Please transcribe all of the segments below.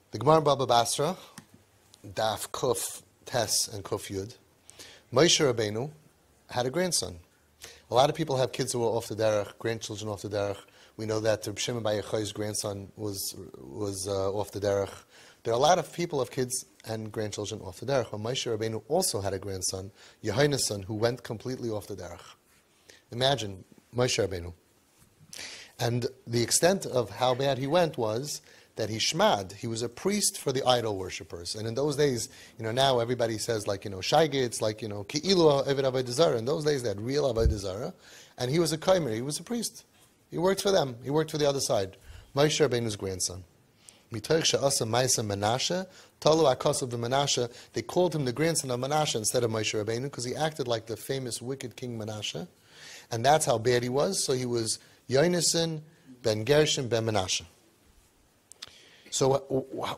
The Gemara Baba Basra, Daf Kuf Tes and Kuf Yud. MOSHE RABBEINU had a grandson. A lot of people have kids who are off the derech, grandchildren off the derech. We know that Reb Shimon Bar Yochai's grandson was off the derech. There are a lot of people of kids and grandchildren off the derech. But MOSHE RABBEINU also had a grandson, Yehona's son, who went completely off the derech. Imagine MOSHE RABBEINU. And the extent of how bad he went was that he shmad. He was a priest for the idol worshippers. And in those days, now everybody says shaygits, ki'ilu eved avodah zarah. In those days, they had real avodah zarah. And he was a kaimer, he was a priest. He worked for them. He worked for the other side. MOSHE RABBEINU's grandson. Mitoch she'asa ma'aseh Menashe, talu akasav v'Menashe. They called him the grandson of Menashe instead of MOSHE RABBEINU because he acted like the famous wicked king Menashe. And that's how bad he was. So he was Yonason ben Gershon ben Menashe. So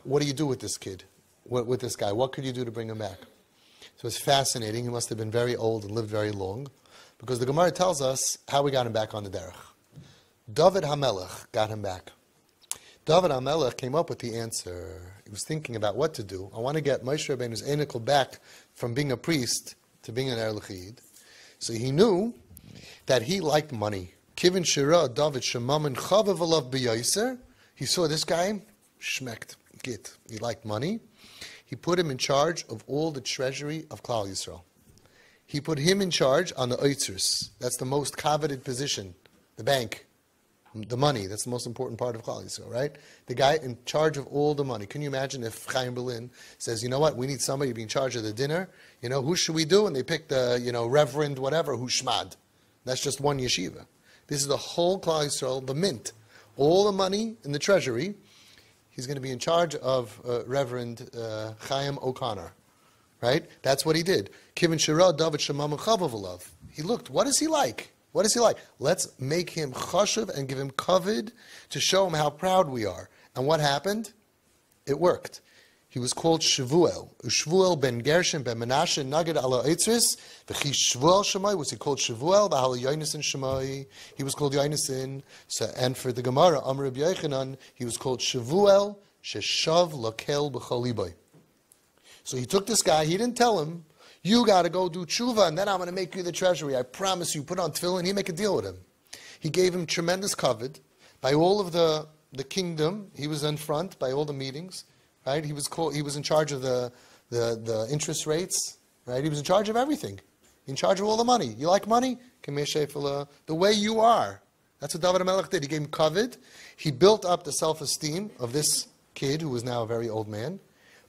what do you do with this kid, with this guy? What could you do to bring him back? So it's fascinating. He must have been very old and lived very long, because the Gemara tells us how we got him back on the derech. DOVID HAMELECH got him back. DOVID HAMELECH came up with the answer. He was thinking about what to do. I want to get MOSHE RABBEINU's einikel back from being a priest to being an erlich. So he knew that he liked money. Kivin Shiרד David Shemamin Chavav Alav B'Yoser. He saw this guy. Shmekt, git. He liked money. He put him in charge of all the treasury of Klal Yisrael. He put him in charge on the oitzers. That's the most coveted position. The bank, the money. That's the most important part of Klal Yisrael, right? The guy in charge of all the money. Can you imagine if Chaim Berlin says, you know what, we need somebody to be in charge of the dinner. Who should we do? And they pick the, Reverend whatever, who's shmad. That's just one yeshiva. This is the whole Klal Yisrael, the mint. All the money in the treasury. He's going to be in charge of Reverend Chaim O'Connor, right? That's what he did. Kivin Shirad David Shemam Chavavulav. He looked. What is he like? What is he like? Let's make him chashuv and give him kavod to show him how proud we are. And what happened? It worked. He was called Shavuel. Shvuel ben Gershon ben Menashe naged ala eitzris. V'chi Shvuel Shemai. Was he called Shavuel? V'hala Yonason Shemai. He was called Yonason. So, and for the Gemara, Amar Rabbi Yochanan, he was called Shavuel Sheshav Lakel B'cholibai. So he took this guy. He didn't tell him, you got to go do tshuva, and then I'm going to make you the treasury. I promise you. Put on tefillin. He make a deal with him. He gave him tremendous kavod by all of the kingdom. He was in front by all the meetings. Right? He was in charge of the interest rates. Right? He was in charge of everything. In charge of all the money. You like money? The way you are. That's what David HaMelech did. He gave him kavod. He built up the self-esteem of this kid who was now a very old man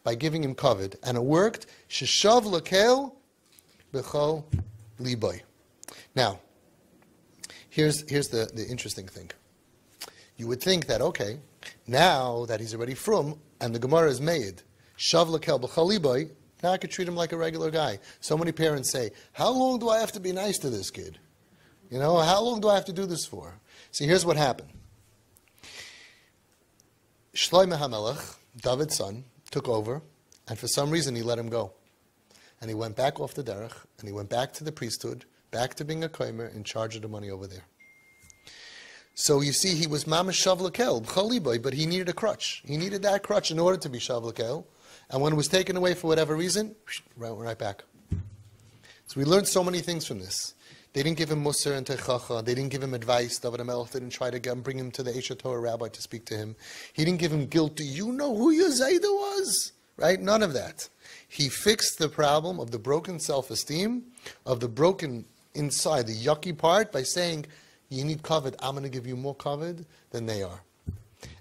by giving him kavod. And it worked. Sheshav lakel b'chol liboy. Now, here's the interesting thing. You would think that, okay, now that he's already from, and the Gemara is made, shav lakel b'chol liboy, now I could treat him like a regular guy. So many parents say, how long do I have to be nice to this kid? How long do I have to do this for? See, here's what happened. Shlomo HaMelech, David's son, took over, and for some reason he let him go. And he went back off the derech, and he went back to the priesthood, back to being a komer, in charge of the money over there. So you see, he was mamash shav lakel, b'chol liboy, but he needed a crutch. He needed that crutch in order to be shav lakel. And when it was taken away for whatever reason, right back. So we learned so many things from this. They didn't give him musar and techacha. They didn't give him advice. David HaMelech didn't try to bring him to the Eshet Torah rabbi to speak to him. He didn't give him guilt. Do you know who your Zayda was? Right? None of that. He fixed the problem of the broken self-esteem, of the broken inside, the yucky part, by saying, you need kavod. I'm going to give you more kavod than they are.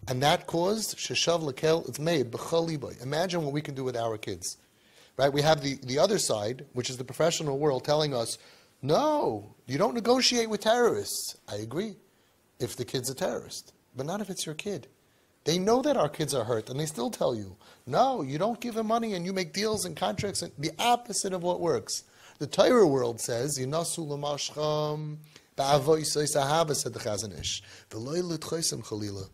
And that caused sheshav lakel, it's made b'chol liboy. Imagine what we can do with our kids. Right? We have the other side, which is the professional world, telling us, no, you don't negotiate with terrorists. I agree, if the kid's a terrorist. But not if it's your kid. They know that our kids are hurt, and they still tell you, no, you don't give them money, and you make deals and contracts, and the opposite of what works. The Torah world says, Yinasu l'mashcham ba'avoy so'isahava, said the Chazon Ish. V'loy l'tchoisem chalila.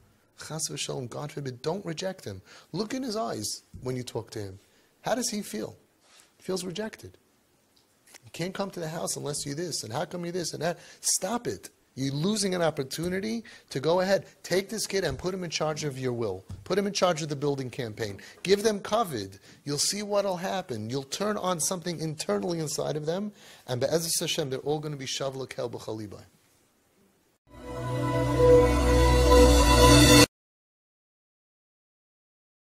Chas v'shalom, God forbid, don't reject him. Look in his eyes when you talk to him. How does he feel? He feels rejected. You can't come to the house unless you this, and how come you this and that? Stop it. You're losing an opportunity to go ahead. Take this kid and put him in charge of your will. Put him in charge of the building campaign. Give them kavod. You'll see what'll happen. You'll turn on something internally inside of them, and be'ezus Hashem, they're all going to be shavla kel b'chalibai.